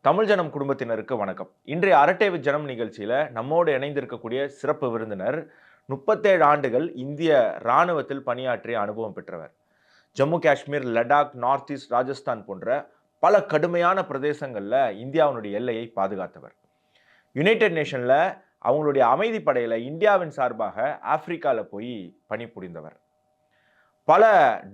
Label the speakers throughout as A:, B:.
A: தமிழ்ஜனம் குடும்பத்தினருக்கு வணக்கம். இன்றைய அரட்டை வித் ஜனம் நிகழ்ச்சியில் நம்மோடு இணைந்திருக்கக்கூடிய சிறப்பு விருந்தினர் 37 ஆண்டுகள் இந்திய இராணுவத்தில் பணியாற்றிய அனுபவம் பெற்றவர். ஜம்மு காஷ்மீர், லடாக், நார்த் ஈஸ்ட், ராஜஸ்தான் போன்ற பல கடுமையான பிரதேசங்களில் இந்தியாவினுடைய எல்லையை பாதுகாத்தவர். யுனைடெட் நேஷனில் அவங்களுடைய அமைதி படையில் இந்தியாவின் சார்பாக ஆப்பிரிக்காவில் போய் பணிபுரிந்தவர். பல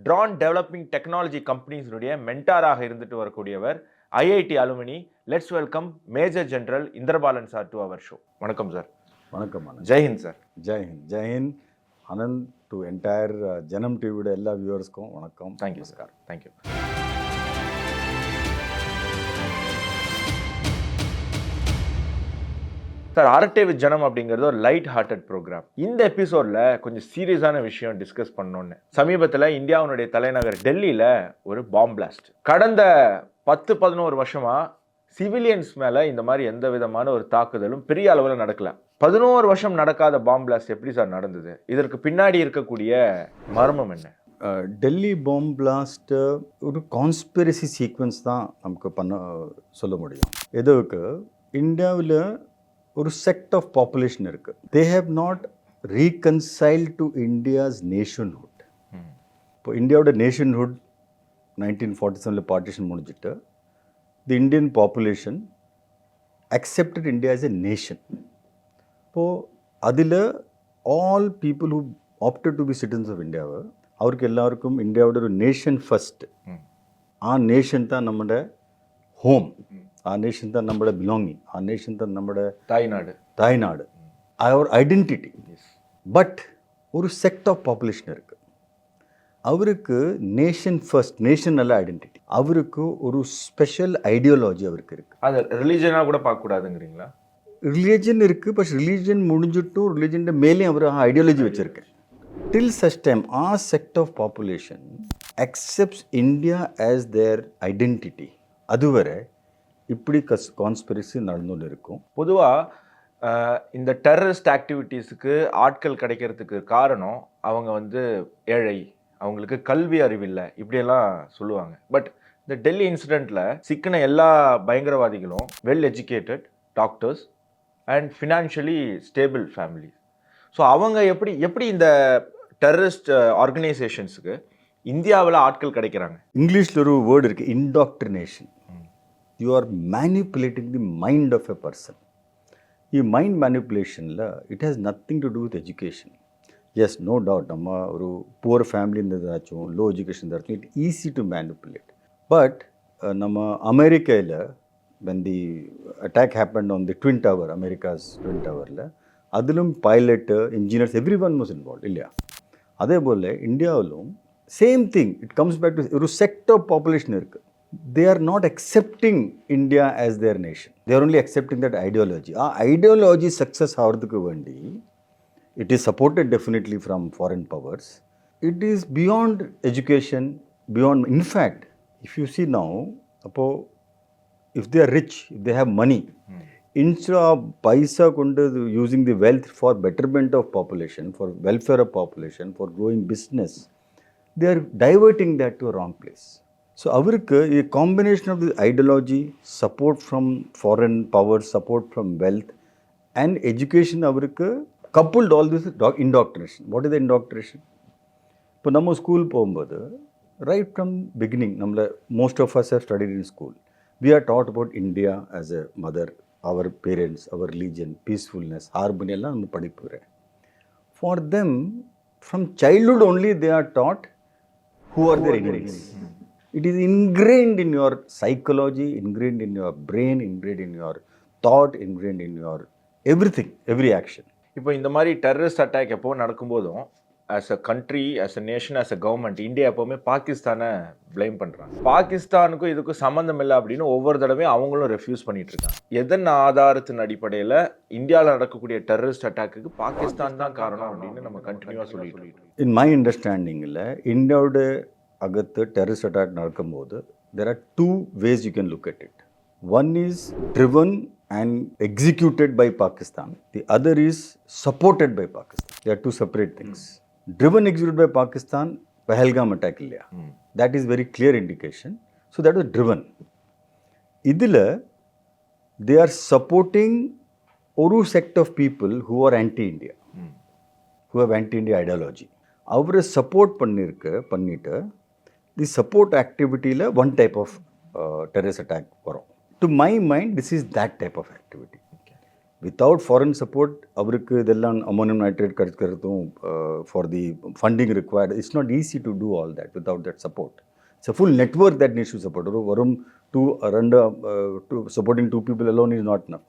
A: ட்ரோன் டெவலப்பிங் டெக்னாலஜி கம்பெனிஸினுடைய மென்டாராக இருந்துட்டு வரக்கூடியவர். IIT alumni. Let's welcome Major General Indrapalan sir to our show. வணக்கம் சார்.
B: வணக்கம்.
A: ஜெய்ஹிந்த் சார்.
B: ஜெய்ஹிந்த். ஜெய்ஹிந்த் அனந்த் டு என்டையர் ஜனம் டிவியோட எல்லா வியூவர்ஸ்க்கும் வணக்கம்.
A: Thank you sir. Thank you sir. அரட்டை வித் ஜனம் அப்படிங்கிறது ஒரு லைட் ஹார்ட்டட் ப்ரோக்ராம். இந்த எபிசோடில் கொஞ்சம் சீரியஸான விஷயம் டிஸ்கஸ் பண்ணோன்னு. சமீபத்தில் இந்தியாவுடைய தலைநகர் டெல்லியில் ஒரு பாம் பிளாஸ்ட். கடந்த 10-11 வருஷமாக சிவிலியன்ஸ் மேலே இந்த மாதிரி எந்த விதமான ஒரு தாக்குதலும் பெரிய அளவில் நடக்கல. 11 வருஷம் நடக்காத பாம் பிளாஸ்ட் எப்படி சார் நடந்தது? இதற்கு பின்னாடி இருக்கக்கூடிய மர்மம் என்ன?
B: டெல்லி பாம் பிளாஸ்ட் ஒரு கான்ஸ்பிரசி சீக்வன்ஸ் தான் நமக்கு சொல்ல முடியும். எதுக்கு இந்தியாவில் ஒரு செக்ட் ஆஃப் பாப்புலேஷன் இருக்குது. They have not reconciled to India's nationhood. இப்போ இந்தியாவோட நேஷன்ஹுட் 1947 பார்ட்டிஷன் முடிஞ்சிட்டு the Indian population accepted India as a nation. இப்போது அதில் all people who opted to be citizens of இந்தியாவை அவருக்கு எல்லாருக்கும் இந்தியாவோட ஒரு நேஷன் ஃபஸ்ட். ஆ நேஷன் தான் நம்மளோட ஹோம், ಆ ನೇಷನ್ தான் நம்மளோட பிலாங்கிங், ಆ ನೇಷನ್ தான் நம்மளோட தாய்நாடு, அவர் ஐடென்டிட்டி. பட் ஒரு செக்ட் ஆஃப் பாப்புலேஷன் இருக்குது, அவருக்கு நேஷன் ஃபர்ஸ்ட், நேஷன் நல்ல ஐடென்டிட்டி, அவருக்கு ஒரு ஸ்பெஷல் ஐடியாலஜி அவருக்கு இருக்குது.
A: அது ரிலீஜனாக கூட பார்க்கக்கூடாதுங்கிறீங்களா?
B: ரிலீஜன் இருக்குது, பட் ரிலீஜன் முடிஞ்சிட்டும் ரிலீஜன் மேலே அவர் ஐடியாலஜி வச்சுருக்கேன். Till such time a sect of population accepts India as their identity, அதுவரை இப்படி கான்ஸ்பிரசி நடந்துன்னு இருக்கும்.
A: பொதுவாக இந்த டெரரிஸ்ட் ஆக்டிவிட்டீஸுக்கு ஆட்கள் கிடைக்கிறதுக்கு காரணம் அவங்க ஏழை, அவங்களுக்கு கல்வி அறிவில்லை, இப்படியெல்லாம் சொல்லுவாங்க. பட் இந்த டெல்லி இன்சிடெண்ட்டில் சிக்கின எல்லா பயங்கரவாதிகளும் well educated doctors and financially stable family. So அவங்க எப்படி இந்த டெரரிஸ்ட் ஆர்கனைசேஷன்ஸுக்கு இந்தியாவில் ஆட்கள் கிடைக்கிறாங்க?
B: இங்கிலீஷில் ஒரு வேர்டு இருக்குது, indoctrination. You are manipulating the mind of a person. ಈ ಮೈಂಡ್ ಮ್ಯಾನಿಪುಲೇಷನ್ಲ it has nothing to do with education. Yes, no doubt, ನಮ್ಮ ஒரு ಪೂರ್ ಫ್ಯಾಮಿಲಿಯಿಂದ ಇದ್ದಾಚು, ಲೋ ಎಜುಕೇಷನ್ ಇದ್ದಾಚು, it easy to manipulate. But ನಮ್ಮ ಅಮೇರಿಕಾയിൽ when the attack happened on the twin tower, America's twin towerல அதிலும் pilot, engineers, everyone was involve இல்லையா? அதே போல் இந்தியாவிலும் same thing. It comes back to ஒரு செக்ட் ஆஃப் பாப்புலேஷன் இருக்குது. They are not accepting India as their nation. They are only accepting that ideology. Our ideology success avardhukku vendi, it is supported definitely from foreign powers. It is beyond education, beyond. In fact, if you see now, if they are rich, if they have money, instead of paisa kondu using the wealth for betterment of population, for welfare of population, for growing business, they are diverting that to a wrong place. So அவருக்கு a combination of the ideology, support from foreign powers, support from wealth and education, அவருக்கு coupled all this indoctrination. What is the indoctrination? இப்போ நம்ம school போகும்போது right from beginning, நம்மள most of us have studied in school. We are taught about India as a mother, our parents, our religion, peacefulness, harmony எல்லாம் நம்ம படிப்புறேன். For them, from childhood only they are taught who are their enemies. It is ingrained in your psychology, ingrained in your brain, ingrained in your thought, ingrained in your everything, every action.
A: இப்போ இந்த மாதிரி terrorist attack எப்போ நடக்கும்போதும் as a country, as a nation, as a government, India எப்போவுமே பாகிஸ்தானை blame பண்ணுறாங்க. பாகிஸ்தானுக்கும் இதுக்கும் சம்மந்தம் இல்லை அப்படின்னு ஒவ்வொரு தடவையும் அவங்களும் ரெஃப்யூஸ் பண்ணிட்டு இருக்காங்க. எதன் ஆதாரத்தின் அடிப்படையில் இந்தியாவில் நடக்கக்கூடிய டெரரிஸ்ட் அட்டாக்கு பாகிஸ்தான் தான் காரணம் அப்படின்னு நம்ம கண்டினியூவாக சொல்லிட்டு இருக்கோம்.
B: இன் மை அண்டர்ஸ்டாண்டிங்கில் இந்தியாவோட அகத்து டெரரிஸ்ட் அட்டாக் நடக்கும்போது there are two ways you can look at it. One is driven and executed by Pakistan. The other is supported by Pakistan. They are two separate things. Driven, executed by Pakistan, Pahalgam attack இல்லையா? That is very clear indication. So that was driven. இதில் they are supporting ஒரு set of people who are anti-India, who have anti-India ideology. அவரை support பண்ணிட்டு the support ஆக்டிவிட்டியில் one type of terrorist attack வரும். To my mind this is that type of activity. Without foreign support அவருக்கு இதெல்லாம் ammonium nitrate கிடைக்கிறதும் for the funding required it's not easy to do all that without that support. It's a full network that needs to support. ஒரு வரும் supporting two people alone is not enough.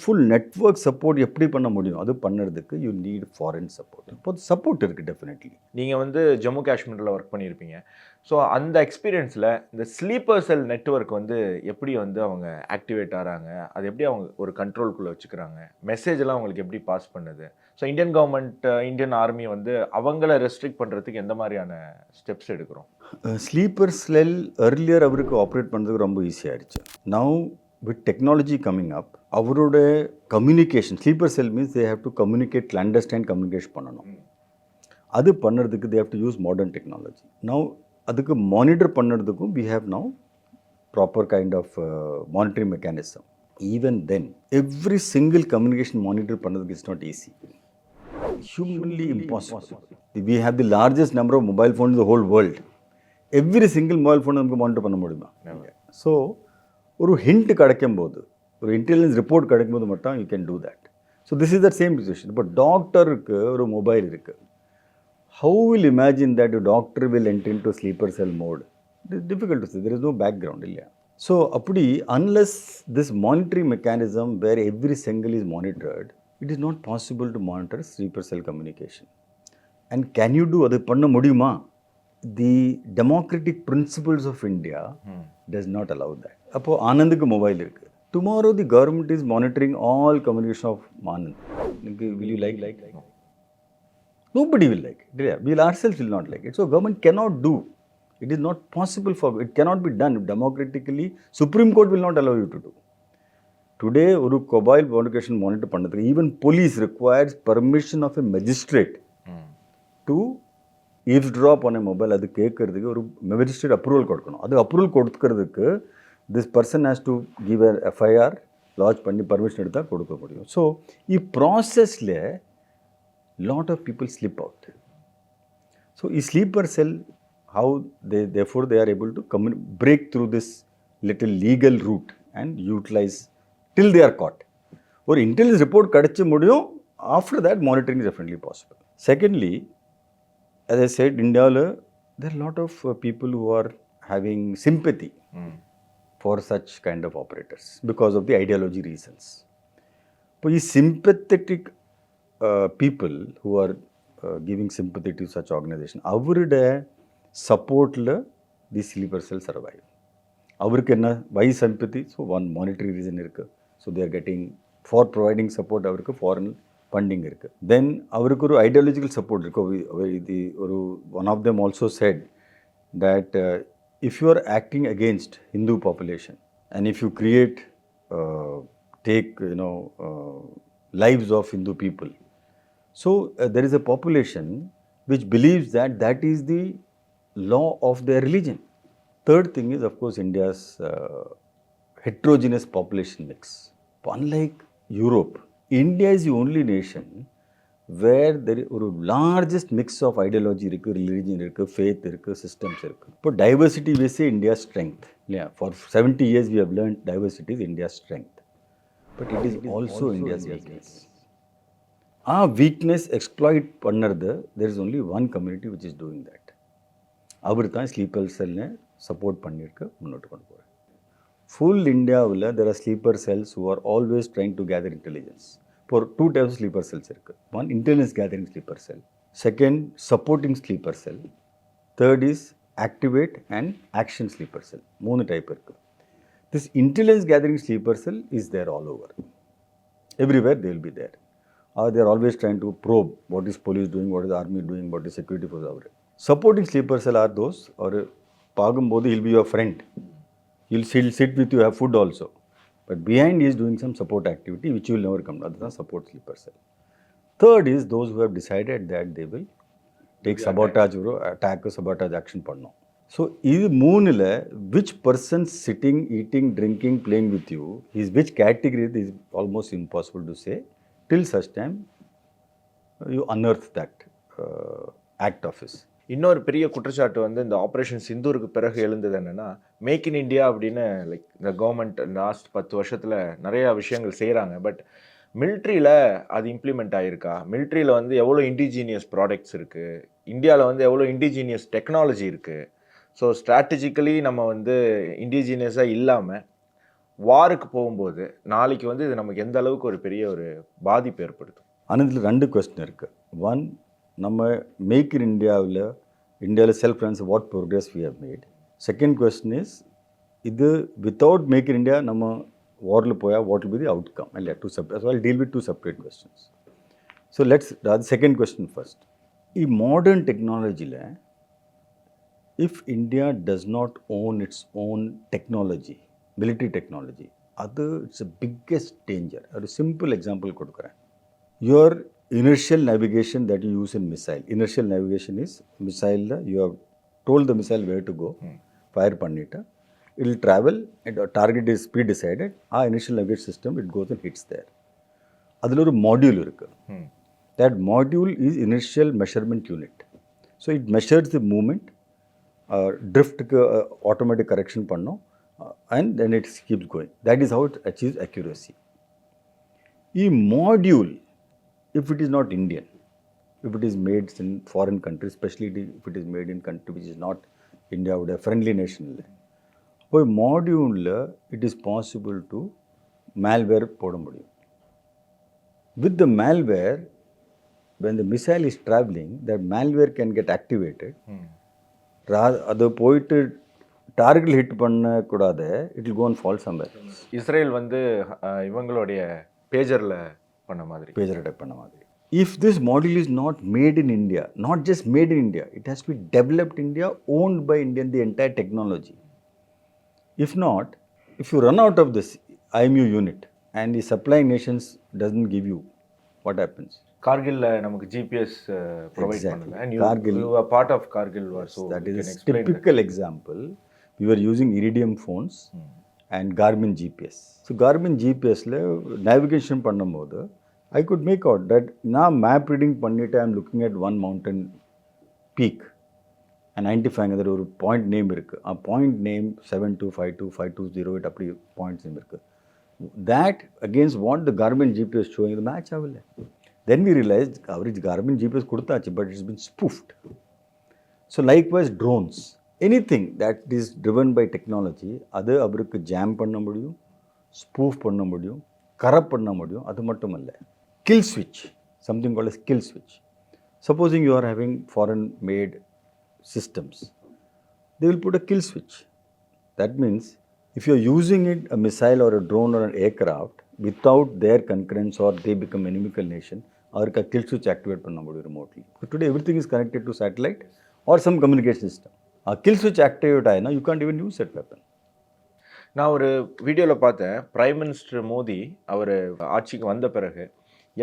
B: Full network support எப்படி பண்ண முடியும்? அது பண்ணுறதுக்கு you need foreign support. இப்போ support இருக்குது definitely.
A: நீங்கள் வந்து ஜம்மு காஷ்மீரில் ஒர்க் பண்ணியிருப்பீங்க. ஸோ அந்த எக்ஸ்பீரியன்ஸில் இந்த ஸ்லீப்பர் செல் நெட்வொர்க் வந்து எப்படி வந்து அவங்க ஆக்டிவேட் ஆகிறாங்க, அது எப்படி அவங்க ஒரு கண்ட்ரோல்குள்ளே வச்சுக்கிறாங்க, மெசேஜ் எல்லாம் அவங்களுக்கு எப்படி பாஸ் பண்ணுது? So Indian government, Indian army வந்து அவங்கள ரெஸ்ட்ரிக்ட் பண்ணுறதுக்கு எந்த மாதிரியான ஸ்டெப்ஸ் எடுக்கிறோம்?
B: ஸ்லீப்பர் செல் earlier அவருக்கு ஆப்ரேட் பண்ணுறதுக்கு ரொம்ப ஈஸியாகிடுச்சு. Now with technology coming up, அவரோட communication, sleeper cell means they have to communicate, understand, communicate பண்ணணும். அது பண்ணுறதுக்கு they have to use modern technology. Now அதுக்கு மானிட்டர் பண்ணுறதுக்கும் we have now proper kind of monitoring mechanism. Even then every single communication monitor பண்ணுறதுக்கு it's not easy, humanly impossible. We have the largest number of mobile phone in the whole world. Every single mobile phone நமக்கு monitor பண்ண முடியுமா? So ஒரு hint கிடைக்கும்போது, ஒரு intelligence report கிடைக்கும்போது மட்டும் you can do that. So this is the same situation. இப்போ டாக்டருக்கு ஒரு மொபைல் இருக்குது. How will imagine that doctor will enter into sleeper cell mode? It is difficult to say. There is no background இல்லையா? So அப்படி unless this monitoring mechanism where every single is monitored, it is not possible to monitor sleeper cell communication. And can you do? அது பண்ண முடியுமா? The democratic principles of India does not allow that. அப்போது ஆனந்துக்கு mobile இருக்குது. Tomorrow the government is monitoring all communication of Anand. Will you like? No. Nobody will like it. We ourselves will not like it. So government cannot do. It is not possible for, it cannot be done democratically. Supreme Court will not allow you to do. Today ஒரு mobile communication monitor பண்ணுறதுக்கு even police requires permission of a magistrate to eavesdrop on a mobile. அது கேட்கறதுக்கு ஒரு magistrate approval கொடுக்கணும். அது approval கொடுக்கறதுக்கு this person has to give a FIR lodge பண்ணி permission எடுத்தால் கொடுக்க முடியும். ஸோ ப்ராசஸில் lot of people slip out. So sleeper cell how therefore they are able to break through this little legal route and utilize till they are caught. ஒரு intelligence report கிடைச்ச முடியும். After that monitoring is definitely possible. Secondly, as I said, India, there are a lot of people who are having sympathy for such kind of operators because of the ideology reasons. But these sympathetic people who are giving sympathy to such organization, அவருடைய சப்போர்ட்டில் தி sleeper செல் survive. அவருக்கு என்ன why sympathy? So one monetary reason இருக்குது. So they're getting for providing support. அவருக்கு foreign funding இருக்குது. Then அவருக்கு ஒரு ideological support இருக்குது. இது ஒரு one of them also said that if you are acting against Hindu population and if you create take lives of Hindu people, so there is a population which believes that that is the law of their religion. Third thing is, of course, India's heterogeneous population mix. Unlike Europe, India is the only nation where there is a largest mix of ideology, religion, faith, systems. For diversity, we say India's strength. Yeah, for 70 years we have learned diversity is India's strength. But it is also India's weakness. Our weakness exploit pannardu, there is only one community which is doing that. அவர் தான் sleeper செல்லை support பண்ணியிருக்க முன்னோட்டு கொண்டு போகிறார். Full இந்தியாவில் there are sleeper cells who are always trying to gather intelligence. For two types of sleeper cells இருக்குது. One, intelligence gathering sleeper cell. Second, supporting sleeper cell. Third is activate and action sleeper cell. மூணு type இருக்குது. This intelligence gathering sleeper cell is there all over. Everywhere they will be there. They are always trying to probe what is police doing, what is army doing, what is security force over. Supporting sleeper cell are those, or Pagumbodi, he'll be your friend. He'll sit with you, have food also. But behind he is doing some support activity which you will never come to. That's a support sleeper cell. Third is those who have decided that they will take sabotage, attack, sabotage action. So இது மூணில் which person sitting, eating, drinking, playing with you is which category is almost impossible to say till such time you unearth that act of his.
A: இன்னொரு பெரிய குற்றச்சாட்டு வந்து இந்த operation சிந்தூருக்கு பிறகு எழுந்தது என்னன்னா, மேக் இன் இந்தியா அப்படின்னு லைக் இந்த கவர்மெண்ட் லாஸ்ட் 10 வருஷத்தில் நிறையா விஷயங்கள் செய்கிறாங்க. பட் மிலிட்ரியில் அது இம்ப்ளிமெண்ட் ஆகிருக்கா? மிலிட்ரியில் வந்து எவ்வளோ இண்டிஜீனியஸ் ப்ராடக்ட்ஸ் இருக்குது, இந்தியாவில் வந்து எவ்வளோ இண்டிஜீனியஸ் டெக்னாலஜி இருக்குது. ஸோ ஸ்ட்ராட்டஜிக்கலி நம்ம வந்து இண்டிஜீனியஸாக இல்லாமல் வாருக்கு போகும்போது நாளைக்கு வந்து இது நமக்கு எந்த அளவுக்கு ஒரு பெரிய ஒரு பாதிப்பு ஏற்படுத்தும்?
B: ஆனால் இதில் 2 கொஸ்டின் இருக்குது. ஒன், நம்ம மேக் இன் இந்தியாவில் self finance what progress we have made. Second question is இது வித்தவுட் மேக் இன் இந்தியா நம்ம வாரில் போயால் what will be the outcome இல்லையா? Two separate. So I deal with 2 separate questions. So let's அது second question first. Modern டெக்னாலஜியில் if India does not own its own technology, military technology, அது it's a biggest danger. ஒரு simple example கொடுக்குறேன். Your inertial navigation that you use in missile. Inertial navigation is missile, you have told the missile where to go, fire pannita. It will travel, and target is pre-decided. Our inertial navigation system, it goes and hits there. அதில் ஒரு module இருக்குது. That module is inertial measurement unit. So it measures the movement, driftக்கு automatic correction பண்ணோம், and then it keeps going. That is how it achieves accuracy. ಈ module, if it is not Indian, if it is made in foreign country, especially if it is made in country which is not India, would a friendly nation, அப்போ மாடியூலில் it is possible to malware போட முடியும். With the malware, when the missile is traveling, that malware can get activated. அது போயிட்டு target hit பண்ணக்கூடாது, it will go and fall somewhere.
A: Israel வந்து இவங்களுடைய பேஜரில் பண்ண மாதிரி,
B: பேஜர் அட்டாக் பண்ண மாதிரி. If this module is not made in India, not just made in India, it has to be developed in India, owned by Indian, the entire technology. If not, if you run out of this IMU unit and the supplying nations doesn't give you, what happens?
A: கார்கில்ல நமக்கு GPS provide பண்ணல, and you are part of Kargil war, so
B: that is a typical example. We were using Iridium phones and Garmin GPS. So Garmin GPSல navigation பண்ணும்போது I could make out that நான் map reading பண்ணிட்டு I am looking at one mountain peak and identifying that ஒரு point name இருக்கு. A point name 72525208 அப்படி points name இருக்கு. That against what the Garmin GPS showing, the match ஆகல. Then we realized average Garmin GPS கொடுத்தாச்சு, but it's been spoofed. So likewise drones, anything that is driven by technology, அது அவருக்கு jam பண்ண முடியும், spoof பண்ண முடியும், corrupt பண்ண முடியும். அது மட்டும் அல்ல, கில் ஸ்விட்ச், something called as kill switch. Supposing you are having foreign made systems, they will put a kill switch. That means if you are using it, a missile or a drone or an aircraft, without their concurrence or they become inimical nation, அவருக்கு kill switch activate பண்ண முடியும் remotely. But today everything is connected to satellite or some communication system. Kill ஸ்விட்ச் activate ஆகினா you can't even use that weapon.
A: நான் ஒரு வீடியோவில் பார்த்தேன், prime minister Modi அவர் ஆட்சிக்கு வந்த பிறகு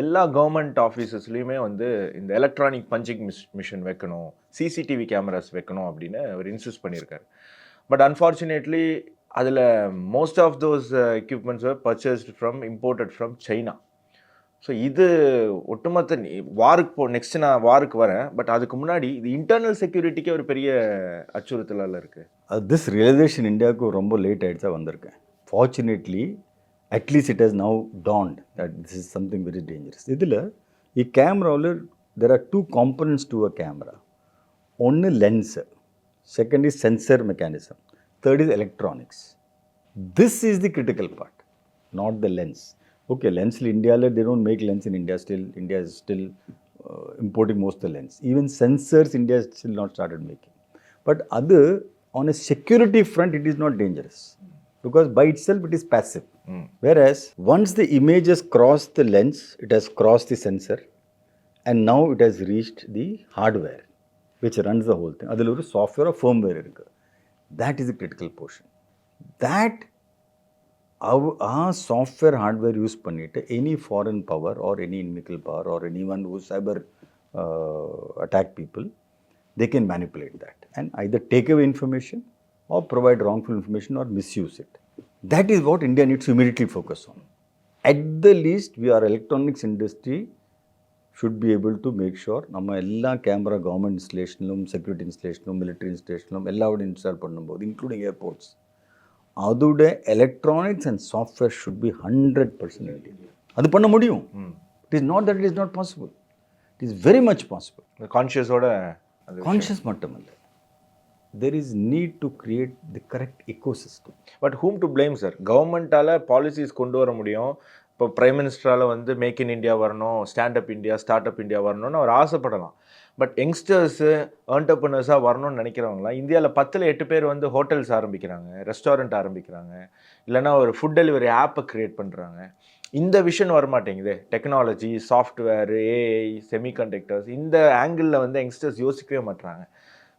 A: எல்லா கவர்மெண்ட் ஆஃபீஸஸ்லேயுமே வந்து இந்த எலக்ட்ரானிக் பஞ்சிங் மிஷின் வைக்கணும், சிசிடிவி கேமராஸ் வைக்கணும் அப்படின்னு அவர் இன்சிஸ்ட் பண்ணியிருக்காரு. பட் அன்ஃபார்ச்சுனேட்லி அதில் most of those equipments purchased from imported from China. So இது ஒட்டுமொத்த வாருக்கு நெக்ஸ்ட் நான் வாருக்கு வரேன், பட் அதுக்கு முன்னாடி இது இன்டர்னல் செக்யூரிட்டிக்கே ஒரு பெரிய அச்சுறுத்தலால் இருக்குது.
B: திஸ் ரியலைசேஷன் இந்தியாவுக்கு ரொம்ப லேட் ஆகிடுச்சா வந்திருக்கேன். Fortunately at least it has now dawned that this is something very dangerous. இதில் கேமராவில் there are 2 components to a camera. ஒன்று lens, second is sensor mechanism, third is electronics. This is the critical part, not the lens. Okay, lens in India, they don't make lens in India still. India is still importing most of the lens. Even sensors, India has still not started making. But other, on a security front, it is not dangerous. Because by itself, it is passive. Whereas, once the image has crossed the lens, it has crossed the sensor, and now it has reached the hardware, which runs the whole thing. Adil oru software or firmware irukku. That is the critical portion. That software hardware use பண்ணிவிட்டு any foreign power or any inimical power or any one who cyber attack people, they can manipulate that and either take away information or provide wrongful information or misuse it. That is what India needs to immediately focus on. At the least, we are electronics industry should be able to make sure நம்ம எல்லா camera government இன்ஸ்டலேஷனிலும் security இன்ஸ்டலேஷனும் military இன்ஸ்டலேஷனும் எல்லாவோட install பண்ணும்போது including airports அதோட electronics and software should be 100% India. அது பண்ண முடியும். It is not that it is not possible. It is very much possible.
A: கான்ஷியஸோட
B: கான்ஷியஸ் மட்டுமல்ல, there is need to create the correct ecosystem.
A: But whom to blame sir? கவர்மெண்ட்டால் policies கொண்டு வர முடியும். இப்போ பிரைம் மினிஸ்டரால் வந்து மேக் இன் இந்தியா வரணும், stand up India, start up India வரணும்னு அவர் ஆசைப்படலாம். பட் யங்ஸ்டர்ஸு என்டர்பிரினர்ஸாக வரணும்னு நினைக்கிறவங்களாம் இந்தியாவில் 10ல் 8 பேர் வந்து ஹோட்டல்ஸ் ஆரம்பிக்கிறாங்க, ரெஸ்டாரண்ட் ஆரம்பிக்கிறாங்க, இல்லைனா ஒரு ஃபுட் டெலிவரி ஆப்பை க்ரியேட் பண்ணுறாங்க. இந்த விஷன் வரமாட்டேங்குது. டெக்னாலஜி, சாஃப்ட்வேர், ஏஐ, செமிகண்டக்டர்ஸ், இந்த ஆங்கிளில் வந்து யங்ஸ்டர்ஸ் யோசிக்கவே மாட்டுறாங்க.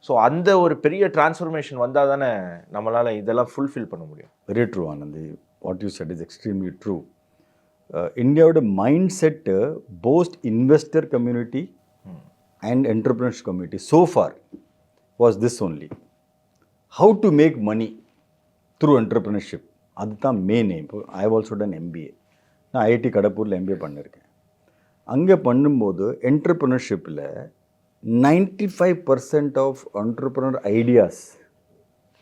A: ஸோ அந்த ஒரு பெரிய டிரான்ஸ்ஃபர்மேஷன் வந்தால் தானே நம்மளால் இதெல்லாம் ஃபுல்ஃபில் பண்ண முடியும்.
B: Very true Anandhi. What you said is extremely true. இந்தியாவோட mind set post investor community and entrepreneurship community so far was this only. How to make money through entrepreneurship. அதுதான் main aim. I have also done MBA. நான் IIT கடப்பூரில் MBA பண்ணியிருக்கேன். அங்கே பண்ணும்போது என்டர்பிரினர்ஷிப்பில் 95% of entrepreneur ideas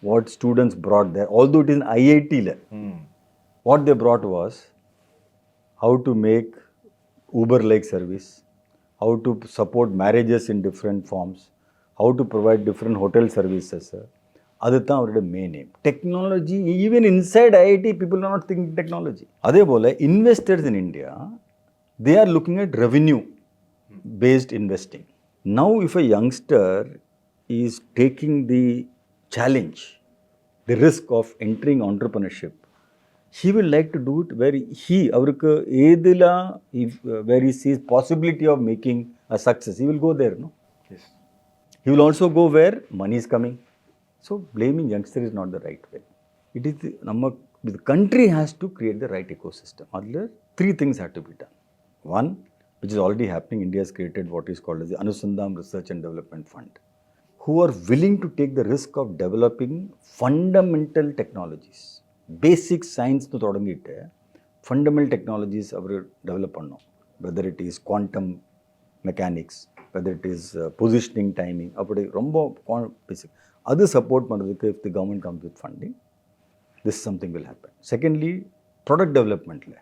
B: what students brought there, although it is in IIT, what they brought was how to make Uber-like service, how to support marriages in different forms, how to provide different hotel services. அதுதான் அவரோட main aim. Technology, even inside IIT people are not thinking technology. அதே போல் investors in India, they are looking at revenue based investing. Now, if a youngster is taking the challenge, the risk of entering entrepreneurship, he will like to do it where avarku edila, where he sees possibility of making a success, he will go there, no? Yes. He will also go where money is coming. So, blaming youngster is not the right way. It is the country has to create the right ecosystem. Adler 3 things have to be done. One, which is already happening, India has created what is called as the Anusandham Research and Development Fund, who are willing to take the risk of developing fundamental technologies. Basic science nu thodangitte fundamental technologies avaru develop pannum, whether it is quantum mechanics, whether it is positioning, timing, apdi romba basic adu support pandradhukku if the government comes with funding, this something will happen. Secondly, product development la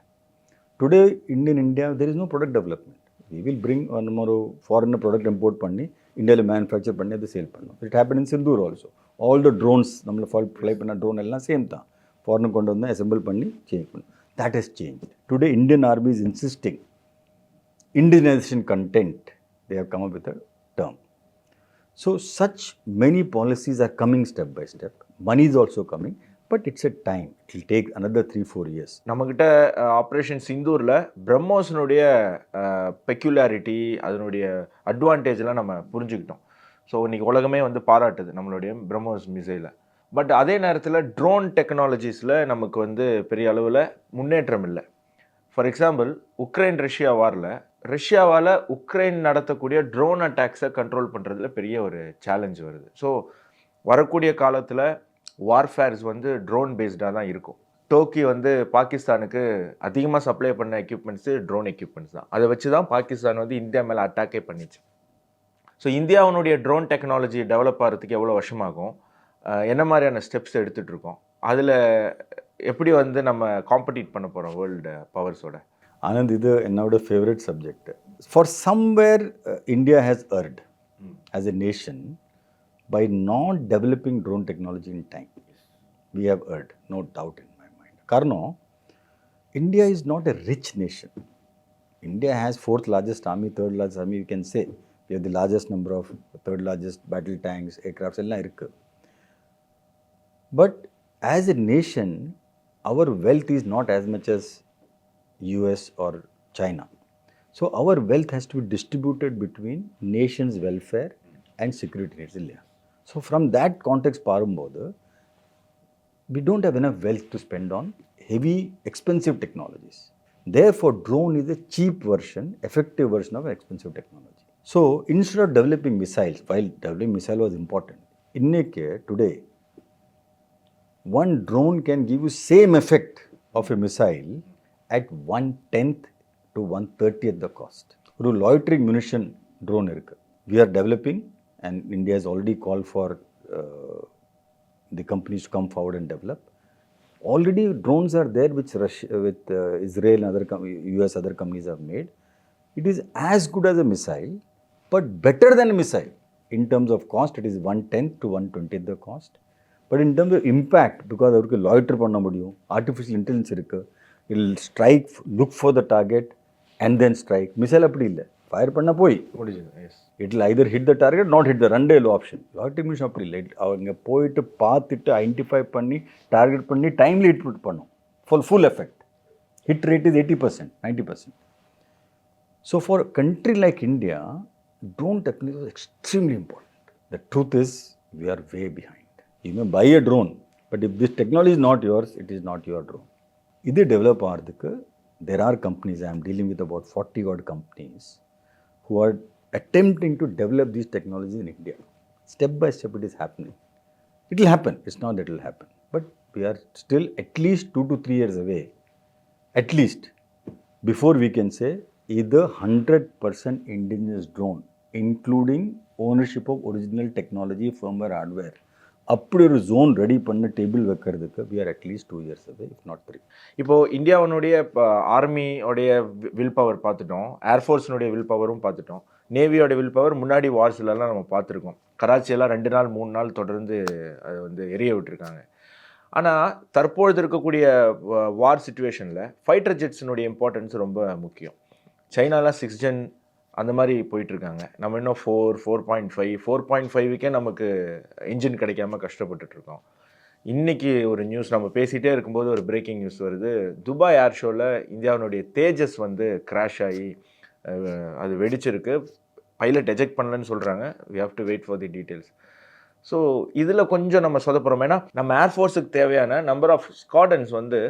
B: today in India there is no product development. We will bring ஒரு foreign product import பண்ணி இந்தியாவில் manufacture பண்ணி அதை sale பண்ணோம். It happen in Sindoor also. All the drones நம்மளை fly பண்ண drone எல்லாம் same தான். ஃபாரின் கொண்டு வந்து அசெம்பிள் பண்ணி சேஞ்ச் பண்ணும். That has change. Today Indian army is insisting indigenization content. They have come up with a term. So such many policies are coming step by step. Money is also coming. But it's a time. It will take another 3-4 years.
A: நம்மக்கிட்ட operation சிந்தூரில் பிரம்மோஸினுடைய பெக்யூலாரிட்டி, அதனுடைய அட்வான்டேஜ்லாம் நம்ம புரிஞ்சுக்கிட்டோம். So இன்றைக்கி உலகமே வந்து பாராட்டுது நம்மளுடைய BrahMos மிசைலை. But அதே நேரத்தில் ட்ரோன் டெக்னாலஜிஸில் நமக்கு வந்து பெரிய அளவில் முன்னேற்றம் இல்லை. ஃபார் எக்ஸாம்பிள், உக்ரைன் ரஷ்யா வாரில் ரஷ்யாவால் உக்ரைன் நடத்தக்கூடிய ட்ரோன் அட்டாக்ஸை கண்ட்ரோல் பண்ணுறதுல பெரிய ஒரு சேலஞ்ச் வருது. ஸோ வரக்கூடிய காலத்தில் வார்ஃபேர்ஸ் வந்து ட்ரோன் பேஸ்டாக தான் இருக்கும். டோக்கி வந்து பாகிஸ்தானுக்கு அதிகமாக சப்ளை பண்ண எக்யூப்மெண்ட்ஸு ட்ரோன் எக்யூப்மெண்ட்ஸ் தான். அதை வச்சு தான் பாகிஸ்தான் வந்து இந்தியா மேலே அட்டாக்கே பண்ணிச்சு. ஸோ இந்தியாவுடைய ட்ரோன் டெக்னாலஜி டெவலப் ஆகிறதுக்கு எவ்வளோ வருஷமாகும், என்ன மாதிரியான ஸ்டெப்ஸ் எடுத்துகிட்டு இருக்கோம், அதில் எப்படி வந்து நம்ம காம்படிட் பண்ண போகிறோம் வேர்ல்டு பவர்ஸோட?
B: ஆனந்த், இது என்னோட favourite subject. For somewhere India has earned as a nation by not developing drone technology in time. We have earned, no doubt in my mind. Karno, India is not a rich nation. India has 4th largest army, 3rd largest army, you can say. We have the largest number of 3rd largest battle tanks, aircrafts, ella irukku. But as a nation, our wealth is not as much as US or China. So our wealth has to be distributed between nation's welfare and security needs. So from that context, we don't have enough wealth to spend on heavy, expensive technologies. Therefore, drone is a cheap version, effective version of expensive technology. So instead of developing missiles, while developing missile was important, today, one drone can give you same effect of a missile at 1/10 to 1/30th the cost. ஒரு loitering munition drone இருக்கு. We are developing, and India has already called for the companies to come forward and develop. Already drones are there which Israel and US other companies have made. It is as good as a missile, but better than a missile. In terms of cost, it is 1/10 to 1/20th the cost. But in terms of impact, because அவருக்கு loiter பண்ண முடியும், artificial intelligence இருக்கு, it will strike, look for the target and then strike. Missile அப்படி இல்லை, fire பண்ண போய் it will either hit the target, not hit the ரெண்டே option. loitering mission அப்படி இல்லை, அவங்க போயிட்டு பார்த்துட்டு ஐடென்டிஃபை பண்ணி டார்கெட் பண்ணி டைம்லி ஹிட் பண்ணும். full effect. Hit rate is 80%, 90%. So for a country like India, drone technology is extremely important. The truth is, we are way behind. You may buy a drone, but if this technology is not yours, it is not your drone. இது develop ஆகிறதுக்கு there are companies, I am dealing with about 40 odd companies who are attempting to develop these technologies in India. Step by step it is happening. It will happen, it's not that it will happen. But we are still at least 2 to 3 years away, at least, before we can say either 100% indigenous drone, including ownership of original technology, firmware, hardware. அப்படி ஒரு zone ready பண்ண table வைக்கிறதுக்கு we are at least 2 years away, if not 3.
A: இப்போது இந்தியாவினுடைய இப்போ ஆர்மியோடைய will power பார்த்துட்டோம், ஏர்ஃபோர்ஸினுடைய will பவரும் பார்த்துட்டோம், நேவியோட வில் பவர் முன்னாடி வார்ஸ்லலாம் நம்ம பார்த்துருக்கோம். கராச்சியெல்லாம் 2 நாள் 3 நாள் தொடர்ந்து அதை வந்து எரிய விட்டுருக்காங்க. ஆனால் தற்பொழுது இருக்கக்கூடிய வார் சுச்சுவேஷனில் ஃபைட்டர் ஜெட்ஸினுடைய இம்பார்ட்டன்ஸ் ரொம்ப முக்கியம். சைனாலாம் 6 ஜென் அந்த மாதிரி போயிட்டுருக்காங்க. நம்ம இன்னும் 4.5 நமக்கு இன்ஜின் கிடைக்காம கஷ்டப்பட்டுட்ருக்கோம். இன்றைக்கி ஒரு நியூஸ் நம்ம பேசிகிட்டே இருக்கும்போது ஒரு பிரேக்கிங் நியூஸ் வருது. துபாய் ஏர்ஷோவில் இந்தியாவினுடைய தேஜஸ் வந்து கிராஷ் ஆகி அது வெடிச்சிருக்கு. பைலட் எஜெக்ட் பண்ணலன்னு சொல்கிறாங்க. We have to wait for the details. So இதில் கொஞ்சம் நம்ம சொதப்புறோம். ஏன்னா நம்ம ஏர்ஃபோர்ஸுக்கு தேவையான நம்பர் ஆஃப் ஸ்குவாட்ரன்ஸ் வந்து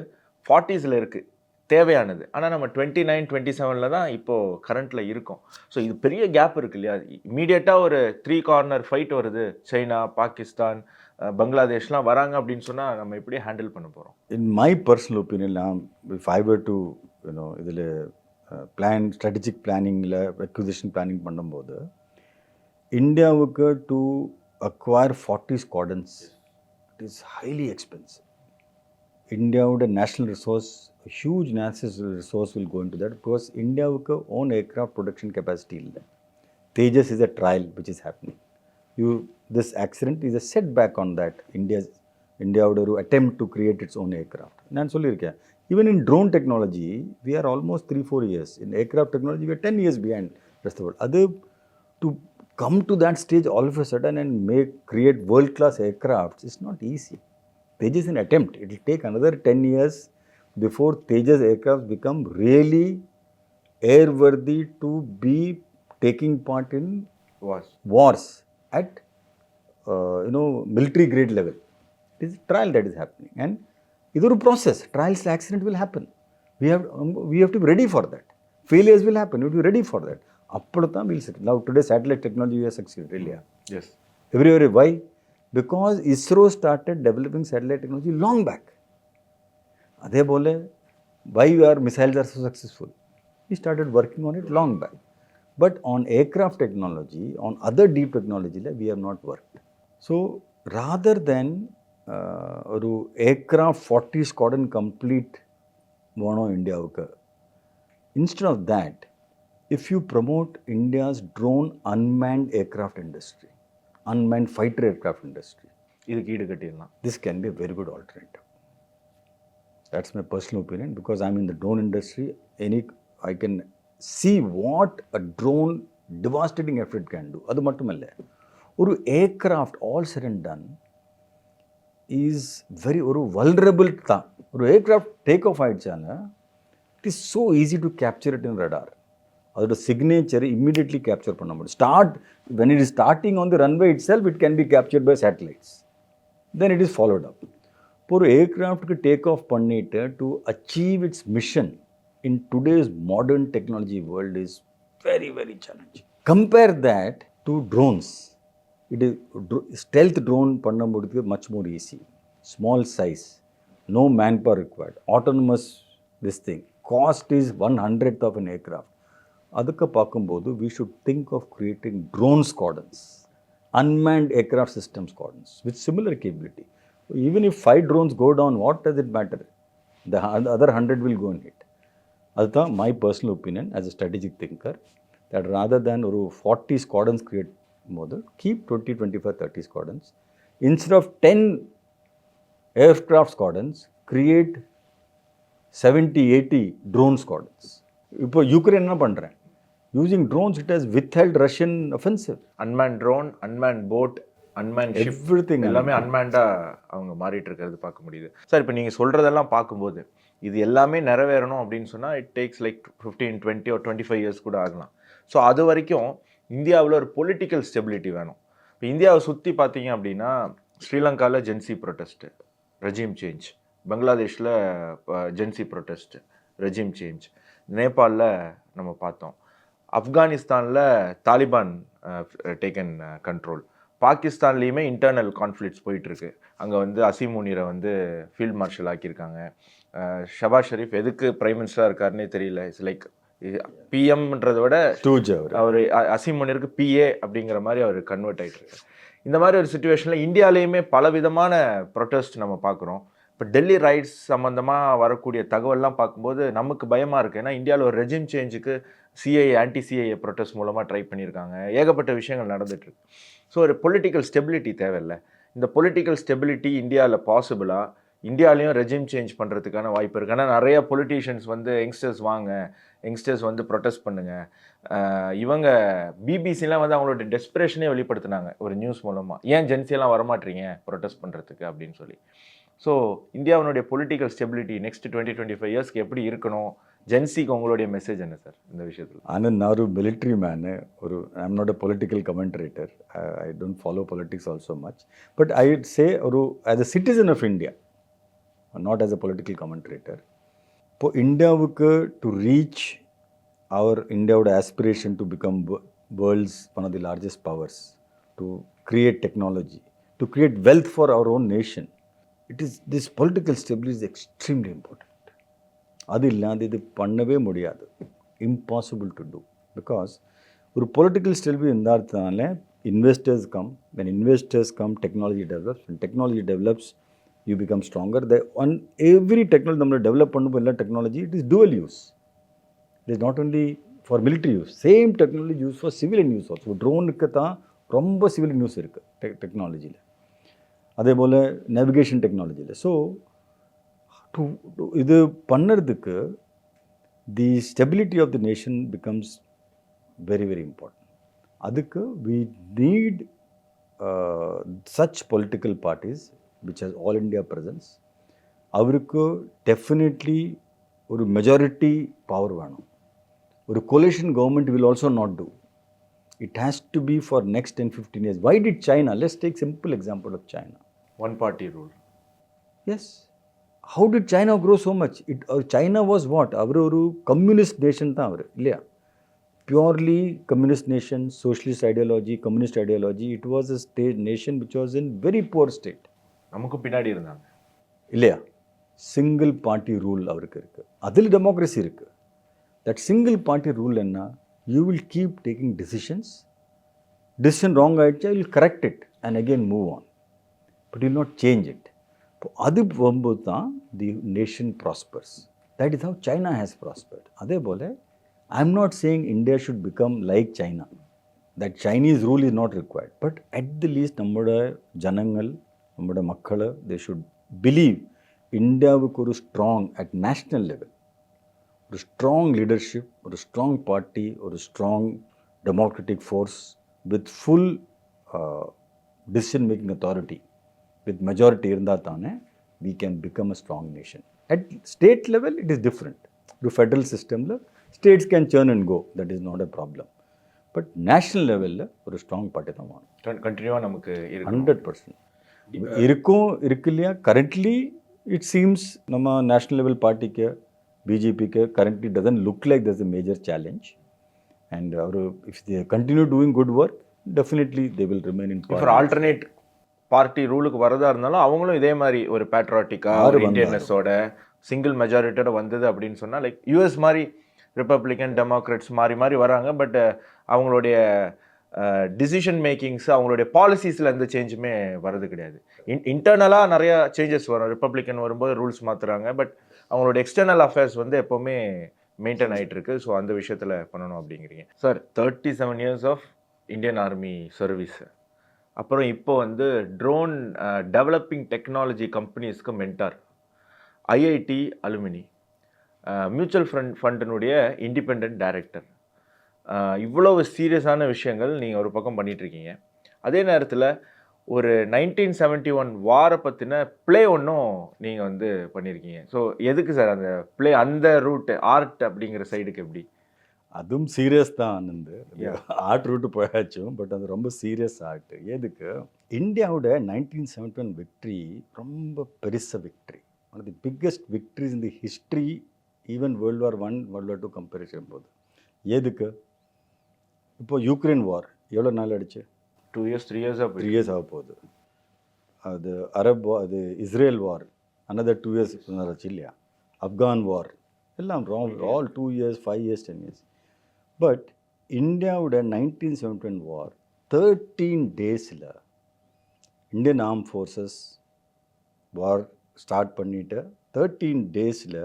A: 40s இருக்குது தேவையானது. ஆனால் நம்ம 29, 27 தான் இப்போது கரண்ட்டில் இருக்கோம். ஸோ இது பெரிய கேப் இருக்குது இல்லையா? இமீடியட்டாக ஒரு 3 கார்னர் ஃபைட் வருது, சைனா, பாகிஸ்தான், பங்களாதேஷ்லாம் வராங்க அப்படின்னு சொன்னால் நம்ம எப்படி ஹேண்டில் பண்ண போகிறோம்?
B: In my personal opinion, if I were to இதில் ஸ்ட்ராட்டஜிக் பிளானிங்கில் அக்விசிஷன் பிளானிங் பண்ணும்போது இந்தியாவுக்கு to acquire 40 squadrons it is highly expensive. இந்தியாவோட national resource, huge national resource will go into that, because India's own aircraft production capacity இல்லை. Tejas is a trial which is happening. This accident is a setback on that. India's attempt to create its own aircraft. நான் சொல்லியிருக்கேன், even in drone technology we are almost 3-4 years. In aircraft technology we are 10 years behind rest of the world. அது to come to that stage all of a sudden and create world class aircrafts is not easy. Tejas is an attempt. It will take another 10 years before Tejas aircraft become really airworthy to be taking part in wars at military grade level. It is a trial that is happening, and it is a process. Trials, accident will happen. We have to be ready for that. Failures will happen. We have to be ready for that. Appadutha we'll set. Now today satellite technology has succeeded really.
A: Yes.
B: Everywhere. Why? Because ISRO started developing satellite technology long back. அதே போல் why our missiles are so successful? We started working on it long back. But on aircraft technology, on other deep technology, we have not worked. So rather than ஒரு aircraft 40 squadron complete வேணும் இந்தியாவுக்கு, instead of that, if you promote India's drone unmanned aircraft industry, unmanned fighter aircraft industry,
A: இதுக்கு ஈடு கட்டிடலாம்.
B: This can be a very good alternative. That's my personal opinion, because I'm in the drone industry. I can see what a drone devastating effort can do. அது மட்டும் இல்லை, ஒரு aircraft all said and done is ஒரு vulnerable தான். ஒரு aircraft take off ஆயிடுச்சானா it is so easy to capture it in radar. அதோட signature immediately capture பண்ண முடியும். When it is starting on the runway itself, it can be captured by satellites. Then it is followed up. ஒரு ஏர்க்ராஃப்ட்டுக்கு take off பண்ணிட்டு to achieve it's mission in today's modern technology world is very very challenging. Compare that to drones. It is stealth drone பண்ணும்போது much more easy. Small size, no manpower required, autonomous this thing. Cost is 1/100th of an aircraft. அதுக்கு பார்க்கும்போது we should think of creating drone squadrons, unmanned aircraft system squadrons with similar capability. Even if 5 drones go down, what does it matter? The other 100 will go and hit. அதுதான் my personal opinion as a strategic thinker, that rather than ஒரு 40 squadrons create போது keep 20, 25, 30 squadrons. Instead of 10 aircraft squadrons, create 70, 80 drone squadrons. இப்போ Ukraine என்ன பண்ணுறேன்? Using drones, it has withheld Russian offensive.
A: Unmanned drone, unmanned boat, unmanned ship,
B: Everything
A: எல்லாமே அன்மேண்டாக அவங்க மாறிட்டு இருக்கிறது பார்க்க முடியுது. சார், இப்போ நீங்கள் சொல்கிறதெல்லாம் பார்க்கும்போது இது எல்லாமே நிறைவேறணும் அப்படின்னு சொன்னால் it takes like 15, 20 or 25 years கூட ஆகலாம். ஸோ அது வரைக்கும் இந்தியாவில் ஒரு பொலிட்டிக்கல் ஸ்டெபிலிட்டி வேணும். இப்போ இந்தியாவை சுற்றி பார்த்தீங்க அப்படின்னா ஸ்ரீலங்காவில் ஜென்சி ப்ரொட்டஸ்ட்டு, ரெஜிம் சேஞ்ச், பங்களாதேஷில் ஜென்சி ப்ரொட்டஸ்ட், ரெஜிம் சேஞ்ச், நேபாளில் நம்ம பார்த்தோம், ஆப்கானிஸ்தானில் தாலிபான் டேக்கன் கண்ட்ரோல், பாகிஸ்தான்லேயுமே இன்டர்னல் கான்ஃப்ளிக்ட்ஸ் போயிட்டுருக்கு. அங்கே வந்து அசீம் முனீரை வந்து ஃபீல்ட் மார்ஷல் ஆக்கியிருக்காங்க. ஷபாஸ் ஷெரீஃப் எதுக்கு பிரைம் மினிஸ்டராக இருக்காருன்னே தெரியல. இட்ஸ் லைக் பிஎம்ன்றதை விட அவர் அசீம் முனீருக்கு பிஏ அப்படிங்கிற மாதிரி அவர் கன்வெர்ட் ஆகிட்டு இருக்கு. இந்த மாதிரி ஒரு சுச்சுவேஷனில் இந்தியாவிலேயுமே பலவிதமான ப்ரொட்டஸ்ட் நம்ம பார்க்குறோம். இப்போ டெல்லி ரைட்ஸ் சம்மந்தமாக வரக்கூடிய தகவல்லாம் பார்க்கும்போது நமக்கு பயமாக இருக்குது. ஏன்னா இந்தியாவில் ஒரு ரெஜிம் சேஞ்சுக்கு சிஐஏ, ஆன்டி சிஐஏ ப்ரொட்டஸ்ட் மூலமாக ட்ரை பண்ணியிருக்காங்க. ஏகப்பட்ட விஷயங்கள் நடந்துகிட்ருக்கு. ஸோ ஒரு பொலிட்டிக்கல் ஸ்டெபிலிட்டி தேவையில்லை. இந்த பொலிட்டிக்கல் ஸ்டெபிலிட்டி இந்தியாவில் பாசிபிளாக, இந்தியாவிலையும் ரெஜிம் சேஞ்ச் பண்ணுறதுக்கான வாய்ப்பு இருக்குது. ஆனால் நிறைய பொலிட்டீஷியன்ஸ் வந்து யங்ஸ்டர்ஸ் வாங்க, யங்ஸ்டர்ஸ் வந்து ப்ரொட்டஸ்ட் பண்ணுங்கள், இவங்க பிபிசிலாம் வந்து அவங்களோட டெஸ்பிரேஷனே வெளிப்படுத்தினாங்க ஒரு நியூஸ் மூலமாக, ஏன் ஜென்சியெல்லாம் வரமாட்டீங்க ப்ரொட்டஸ்ட் பண்ணுறதுக்கு அப்படின்னு சொல்லி. ஸோ இந்தியாவினுடைய பொலிட்டிக்கல் ஸ்டெபிலிட்டி நெக்ஸ்ட் 20-25 இயர்ஸ்க்கு எப்படி இருக்கணும்? ஜென்சிக்கு உங்களுடைய மெசேஜ் என்ன சார் இந்த விஷயத்தில்?
B: ஆனால் நான் ஒரு மிலிட்ரி மேனு, ஒரு I am not a political commentator, I don't follow politics also much, but I would say ஒரு as a citizen of India, not as a political commentator, இப்போ இந்தியாவுக்கு டு ரீச் அவர் இந்தியாவோட aspiration to become world's one of the largest powers, to create technology, to create wealth for our own nation, it is this political stability is extremely important. அது இல்லாத இது பண்ணவே முடியாது, impossible to do. Because ஒரு political stability இருந்தால்தானே investors come, when investors come technology develops, when technology develops you become stronger. One every technology நம்ம develop பண்ணும்போது எல்லா technology it is dual use. It is not only for military use, same technology use for civilian use also. ட்ரோனுக்கு தான் ரொம்ப civilian use இருக்குது டெக்னாலஜியில், அதே போல் navigation டெக்னாலஜியில். ஸோ இது பண்ணுறதுக்கு the stability of the nation becomes very very important. அதுக்கு we need such political parties which has all India presence. அவருக்கு டெஃபினெட்லி ஒரு மெஜாரிட்டி பவர் வேணும். ஒரு coalition government will also not do. It has to be for next 10-15 years. Why did China? Let's take simple example of China.
A: One party rule.
B: Yes. How did China grow so much? China was what? அவர் ஒரு communist nation தான் அவர், இல்லையா? Purely communist nation, socialist ideology, communist ideology. It was a state nation which was in very poor state.
A: நமக்கு பின்னாடி இருந்தாங்க,
B: இல்லையா? Single party rule அவருக்கு இருக்குது, அதில் டெமோக்ரஸி இருக்குது. தட் சிங்கிள் பார்ட்டி ரூல் என்ன? You will keep taking decisions wrong ஆகிடுச்சா will correct it and again move on, but will not change it. இப்போ அது போகும்போது தான் the nation prospers. That is how China has prospered. அதே போல் I am not saying India should become like China, that Chinese rule is not required, but at the least நம்மளோட ஜனங்கள், நம்மளோட மக்கள், தே ஷுட் பிலீவ் இந்தியாவுக்கு ஒரு strong at national level, ஒரு strong leadership, ஒரு ஸ்ட்ராங் பார்ட்டி, ஒரு strong democratic force with full decision making authority, with majority இருந்தால் தானே we can become a strong nation. At state level it is different. ஒரு federal சிஸ்டமில் states can churn and go, that is not a problem. But national லெவலில் ஒரு strong party தான் வேணும்.
A: கண்டினியூவாக நமக்கு
B: 100% இருக்கும், இருக்கு இல்லையா? கரண்ட்லி இட் சீம்ஸ் நம்ம நேஷ்னல் லெவல் பார்ட்டிக்கு, பிஜேபிக்கு currently doesn't look like thus a major challenge. And if they continue doing good work, definitely they will remain in
A: இப்போ
B: power.
A: ஆல்டர்னேட் பார்ட்டி ரூலுக்கு வரதா இருந்தாலும் அவங்களும் இதே மாதிரி ஒரு பேட்ரியாட்டிக்கா ஒரு இந்தியன்னஸோட சிங்கிள் மெஜாரிட்டியோட வந்தது அப்படின்னு சொன்னால் லைக் யூஎஸ் மாதிரி ரிப்பப்ளிகன் டெமோக்ராட்ஸ் மாறி மாறி வராங்க. பட் அவங்களுடைய டிசிஷன் மேக்கிங்ஸ் அவங்களுடைய பாலிசிஸில் எந்த சேஞ்சுமே வர்றது கிடையாது. இன்டர்னலாக நிறையா சேஞ்சஸ் வரும். ரிப்பப்ளிகன் வரும்போது ரூல்ஸ் மாற்றுறாங்க. பட் அவங்களோட எக்ஸ்டர்னல் அஃபேர்ஸ் வந்து எப்போவுமே மெயின்டைன் ஆகிட்டு இருக்கு. ஸோ அந்த விஷயத்தில் பண்ணணும் அப்படிங்கிறீங்க sir. 37 years of Indian army service, அப்புறம் இப்போ வந்து ட்ரோன் டெவலப்பிங் டெக்னாலஜி கம்பெனிஸ்க்கு மென்டார், ஐஐடி அலுமினி, மியூச்சுவல் ஃபண்டினுடைய இண்டிபெண்ட் டைரக்டர், இவ்வளவு சீரியஸான விஷயங்கள் நீங்கள் ஒரு பக்கம் பண்ணிகிட்ருக்கீங்க. அதே நேரத்தில் ஒரு 1971 வாரை பற்றின ப்ளே ஒன்றும் நீங்கள் வந்து பண்ணியிருக்கீங்க. ஸோ எதுக்கு சார் அந்த ப்ளே, அந்த ரூட் ஆர்ட் அப்படிங்கிற சைடுக்கு எப்படி?
B: அதுவும் சீரியஸ் தான் ஆனந்த். ஆர்ட் ரூட்டு போயாச்சும், பட் அது ரொம்ப சீரியஸ் ஆர்ட். எதுக்கு? இந்தியாவோட 1971 விக்ட்ரி ரொம்ப பெருச victory, one of the biggest victories in the history, even World War I, World War II comparison போது. எதுக்கு? இப்போது யூக்ரைன் வார் எவ்வளோ நாள் ஆகிடுச்சு?
A: 2 years 3 years
B: 3 years ஆக போகுது. அது அது இஸ்ரேல் வார் another 2 years ஆச்சு இல்லையா? ஆப்கான் வார் எல்லாம் all 2 years 5 years 10 years. But இந்தியாவோட 1971 வார் 13 டேஸில் Indian arm forces war start பண்ணிவிட்டு 13 டேஸில்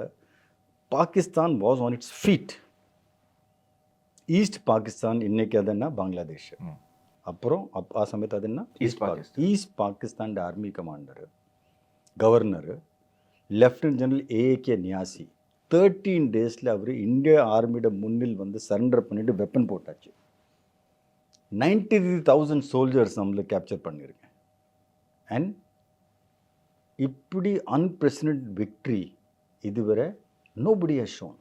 B: Pakistan was on its feet. East Pakistan இன்னைக்கு அதுன்னா பங்களாதேஷ். அப்புறம் ஆ சமயத்து அது என்ன? East Pakistan army commander, governor, lieutenant general A நியாசி 13 டேஸில் அவர் இந்தியா ஆர்மியோட முன்னில் வந்து சரண்டர் பண்ணிவிட்டு வெப்பன் போட்டாச்சு. 93,000 சோல்ஜர்ஸ் நம்மளுக்கு கேப்சர் பண்ணியிருக்கேன். அண்ட் இப்படி அன்பிரசிடென்ட் விக்ட்ரி இதுவரை nobody has shown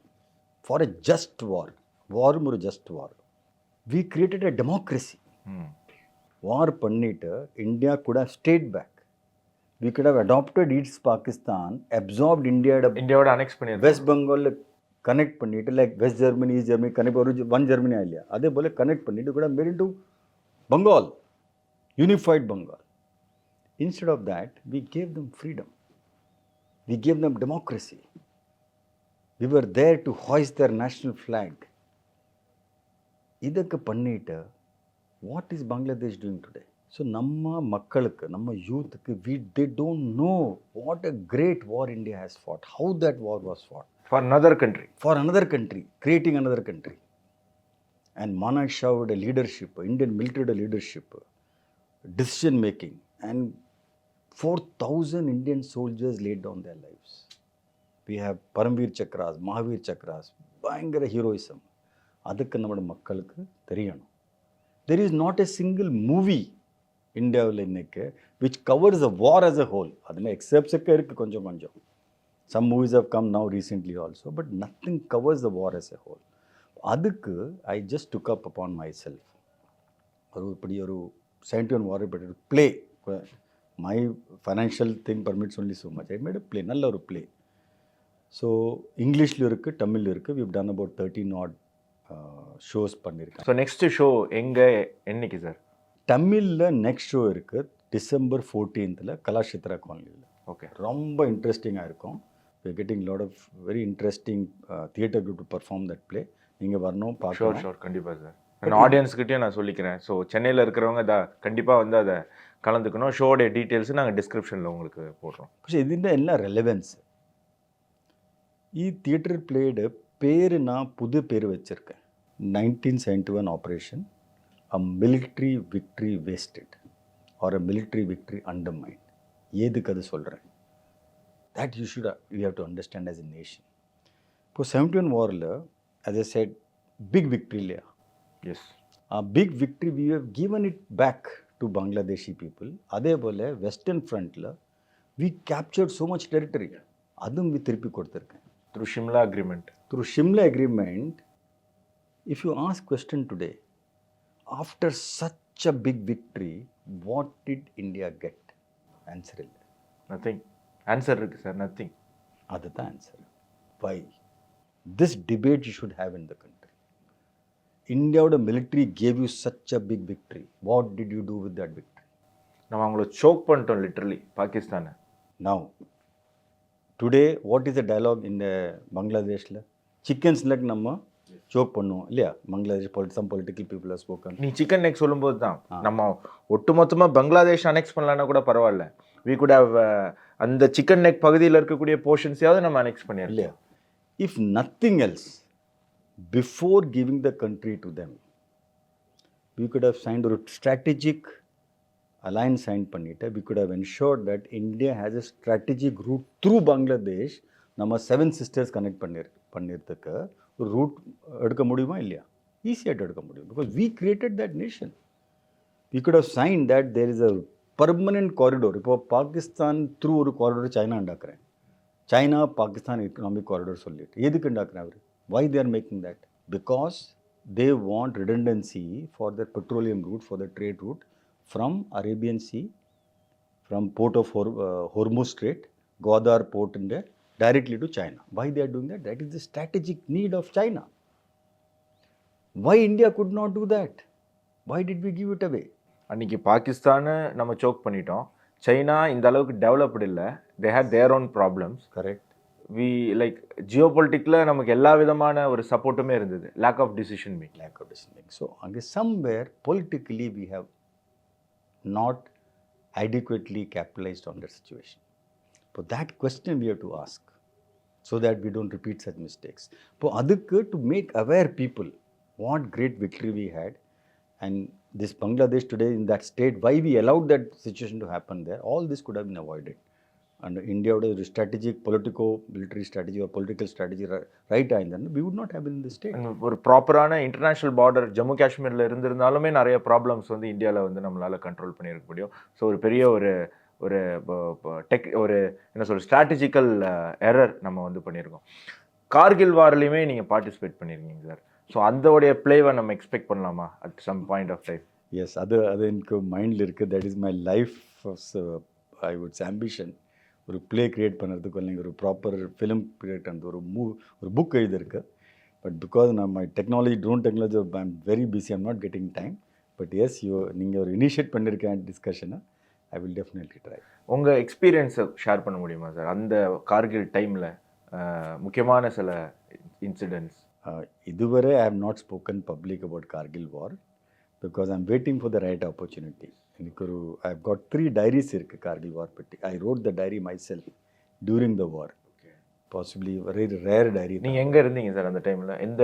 B: for a just war. வாரும் ஒரு just war. We created a democracy. War பண்ணிட்டு இந்தியா கூட state back. We could have adopted East Pakistan, absorbed இந்தியாவோட அனெக்ஸ் பண்ணி வெஸ்ட் பெங்காலில் கனெக்ட் பண்ணிவிட்டு, like west Germany, east Germany connect ஒரு one Germany இல்லையா, அதே போல் கனெக்ட் பண்ணிவிட்டு கூட made into Bengal, unified Bengal. Instead of that we gave them freedom, we gave them democracy. We were there to hoist their national flag. இதுக்கு பண்ணிவிட்டு what is Bangladesh doing today? So நம்ம மக்களுக்கு, நம்ம யூத்துக்கு, they don't know what a great war India has fought, how that war was fought.
A: For another country,
B: creating another country. And Manak Shah's leadership, Indian military leadership, decision making, and 4,000 Indian soldiers laid down their lives. We have Paramveer Chakras, Mahavir Chakras, பயங்கர heroism. அதுக்கு நம்ம மக்களுக்கு தெரியணும். There is not a single movie இந்தியாவில் இன்னைக்கு which covers the war as a whole. அதில் எக்ஸெப்ட்ஸுக்கு இருக்குது கொஞ்சம் கொஞ்சம். Some movies have come now recently also, but nothing covers the war as a whole. அதுக்கு I just took up upon myself. இப்படி ஒரு 71 war பற்றி play. My financial thing permits only so much. I made a play, நல்ல ஒரு play. So இங்கிலீஷில் இருக்குது, தமிழில் இருக்குது. we've done about 13 odd shows பண்ணியிருக்கேன்.
A: ஸோ நெக்ஸ்ட் ஷோ எங்கே, என்னைக்கு சார்?
B: தமிழில் நெக்ஸ்ட் ஷோ இருக்குது December 14th கலாஷேத்ரா காலனியில்.
A: ஓகே,
B: ரொம்ப இன்ட்ரெஸ்டிங்காக இருக்கும். We are getting lot of very interesting theatre group to perform that play. நீங்கள் வரணும், பார்க்கலாம்.
A: ஷோர் கண்டிப்பாக சார். நான் ஆடியன்ஸ்கிட்டையும் நான் சொல்லிக்கிறேன். ஸோ சென்னையில் இருக்கிறவங்க கண்டிப்பாக வந்து அதை கலந்துக்கணும். ஷோடைய டீட்டெயில்ஸு நாங்கள் டிஸ்கிரிப்ஷனில் உங்களுக்கு போடுறோம்.
B: പക്ഷേ ഇതിൻ്റെ എല്ലാ റെലവൻസ് ഈ തിയേറ്റർ പ്ലേയുടെ പേര് ഞാൻ പുതിയ പേര് വെച്ചിരിക്കேன். 1971 operation, a military victory wasted or a military victory undermined. எதுக்கு அது சொல்கிறேன்? That you have to understand as a nation. இப்போ 71 வாரில் as I said, big victory இல்லையா?
A: Yes,
B: a big victory we have given it back to Bangladeshi people. அதே போல் western ஃப்ரண்ட்டில் we captured so much territory. அதுவும் திருப்பி கொடுத்துருக்கேன்.
A: through Shimla agreement. If you ask question today, after such a big victory, what did India get? Answer இல்லை. nothing. Answer இருக்குது sir, nothing.
B: அதுதான் answer. Why? This debate you should have in the country. இந்தியாவோட military gave you such a big victory. What did you do with that victory?
A: நம்ம அவங்கள choke பண்ணிட்டோம் literally பாகிஸ்தானை.
B: Now, today, what is the dialogue in Bangladeshல? Chicken neck நம்ம choke பண்ணுவோம் இல்லையா? Bangladesh, some political people have spoken.
A: நீ chicken neck சொல்லும்போது தான் நம்ம ஒட்டுமொத்தமாக பங்களாதேஷ் அனெக்ஸ் பண்ணலான்னா கூட பரவாயில்ல. வி குட் ஹவ் அந்த சிக்கன் நெக் பகுதியில் இருக்கக்கூடிய போர்ஷன்ஸையாவது நம்ம அனெக்ஸ் பண்ணிடலாம்
B: இல்லையா? If nothing else, before giving the country to them, we could have signed a strategic alliance signed பண்ணிட்டு we could have ensured that India has a strategic route through Bangladesh. நம்ம 7 sisters connect பண்ணிருதுக்கு ஒரு root எடுக்க முடியுமா இல்லையா? ஈஸியாக எடுக்க முடியும். Because we created that nation. We could have signed that there is a permanent corridor. இப்போ பாகிஸ்தான் த்ரூ ஒரு காரிடோர் சைனா உண்டாக்குறேன். சைனா பாகிஸ்தான் எக்கனாமிக் காரிடோர் சொல்லிட்டு எதுக்கு உண்டாக்குறேன் அவர்? Why they are making that? Because they want redundancy for their petroleum route, for the trade route from Arabian Sea, from port of Hormuz Strait, Gwadar port in there, directly to China. Why they are doing that? That is the strategic need of China. Why India could not do that? Why did we give it away?
A: அன்றைக்கி பாகிஸ்தானை நம்ம choke பண்ணிட்டோம். China இந்த அளவுக்கு developed இல்லை. They had their own problems.
B: Correct.
A: We like ஜியோ பொலிட்டிக்கில் நமக்கு எல்லா விதமான ஒரு சப்போர்ட்டுமே இருந்தது. Lack of decision making.
B: So அங்கே somewhere politically we have not adequately capitalized on that situation. But that question we have to ask so that we don't repeat such mistakes. But adukku to make aware people what great victory we had, and this Bangladesh today in that state, why we allowed that situation to happen there, all this could have been avoided. And India would have strategic military strategy or political strategy right ஆயிருந்தா we would not have been in this state.
A: ஒரு ப்ராப்பரான international border Jammu காஷ்மீரில் இருந்திருந்தாலுமே நிறைய problems வந்து இந்தியாவில் வந்து நம்மளால் control பண்ணியிருக்க முடியும். ஸோ ஒரு பெரிய ஒரு என்ன சொல்ற ஸ்ட்ராட்டஜிக்கல் எரர் நம்ம வந்து பண்ணியிருக்கோம். கார்கில் வார்லையுமே நீங்கள் பார்ட்டிசிபேட் பண்ணியிருக்கீங்க சார். ஸோ அதோடைய பிளேவை நம்ம எக்ஸ்பெக்ட் பண்ணலாமா at some point of time?
B: Yes, அது எனக்கு மைண்டில் இருக்குது. That is my life I woods ambition. ஒரு ப்ளே க்ரியேட் பண்ணுறதுக்கு இல்லைங்க ஒரு ப்ராப்பர் ஃபிலிம் க்ரியேட் பண்ணுறது ஒரு புக் எழுதிருக்கு. பட் பிகாஸ் நான் my drone technology I am very busy, I'm not getting time. But yes, நீங்கள் ஒரு இனிஷியேட் பண்ணியிருக்கேன் டிஸ்கஷனை. I will definitely try.
A: உங்கள் எக்ஸ்பீரியன்ஸை ஷேர் பண்ண முடியுமா சார்? அந்த கார்கில் டைமில் முக்கியமான சில இன்சிடென்ட்ஸ்.
B: இதுவரை I have not spoken public about Kargil war because I am waiting for the right opportunity. எனக்கு ஐ ஹவ் காட் 3 டைரிஸ் இருக்குது கார்கில் வார் பற்றி. I wrote the diary myself during the war. Possibly very rare diary.
A: நீங்கள் எங்கே இருந்தீங்க sir அந்த டைமில்? எந்த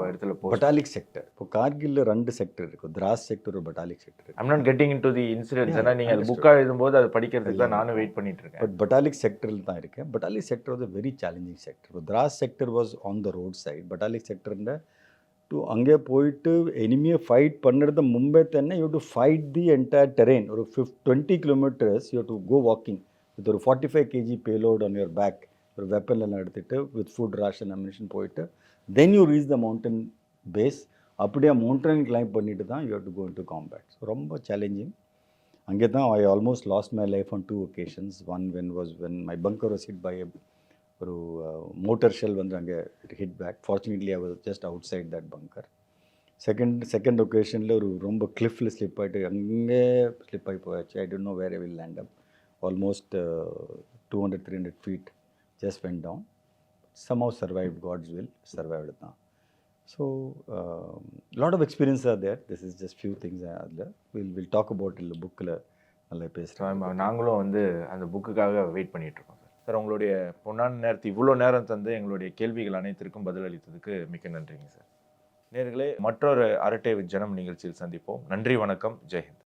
A: இடத்துல?
B: பட்டாலிக் செக்டர். இப்போ கார்கில்ல 2 செக்டர் இருக்குது, திராஸ் செக்டர், ஒரு Batalik sector.
A: I'm not getting into the incidents. ஏன்னா நீங்கள் அது புக்காக எழுதும்போது அது படிக்கிறதுக்கு தான் நானும் வெயிட் பண்ணிட்டு இருக்கேன்.
B: பட் பட்டாலிக் செக்டரில் தான் இருக்கேன். Batalik sector was a very challenging sector. இப்போ Dras sector was on the road side. Batalik செக்டர்ன்ற அங்கே போயிட்டு எனிமியை ஃபைட் பண்ணுறது மும்பை தானே. You to fight the entire terrain. ஒரு 20 kilometers you to go walking with ஒரு 45 kg payload on your back. ஒரு வெப்பன்லாம் எடுத்துகிட்டு வித் ஃபுட் ரேஷன் அமினிஷன் போயிட்டு then you reach the mountain base. அப்படியே மவுண்டன் கிளைம் பண்ணிட்டு தான் you have to go into combat. So ரொம்ப challenging. அங்கே தான் I almost lost my life on 2 occasions. One when my bunker was hit by ஒரு mortar shell வந்து அங்கே hit back. Fortunately I was just outside that bunker. Second ஒகேஷனில் ஒரு ரொம்ப கிளிஃபில் ஸ்லிப் ஆகிட்டு அங்கே ஸ்லிப் ஆகி போயாச்சு. I don't know where I will land up. Almost 200-300 feet just went down. Somehow survived, God's will, survived தான். So lot of experiences are there. This is just few things we'll talk about in the bookல நல்லா பேசுகிறேன்.
A: நாங்களும் வந்து அந்த புக்குக்காக wait பண்ணிகிட்ருக்கோம் sir. Sir, உங்களுடைய பொன்னான நேரத்தை இவ்வளோ நேரம் தந்து எங்களுடைய கேள்விகள் அனைத்திற்கும் பதிலளித்ததுக்கு மிக்க நன்றிங்க சார். நேயர்களே, மற்றொரு அரட்டை வித் ஜனம் நிகழ்ச்சியில் சந்திப்போம். நன்றி, வணக்கம், ஜெய்ஹிந்த்.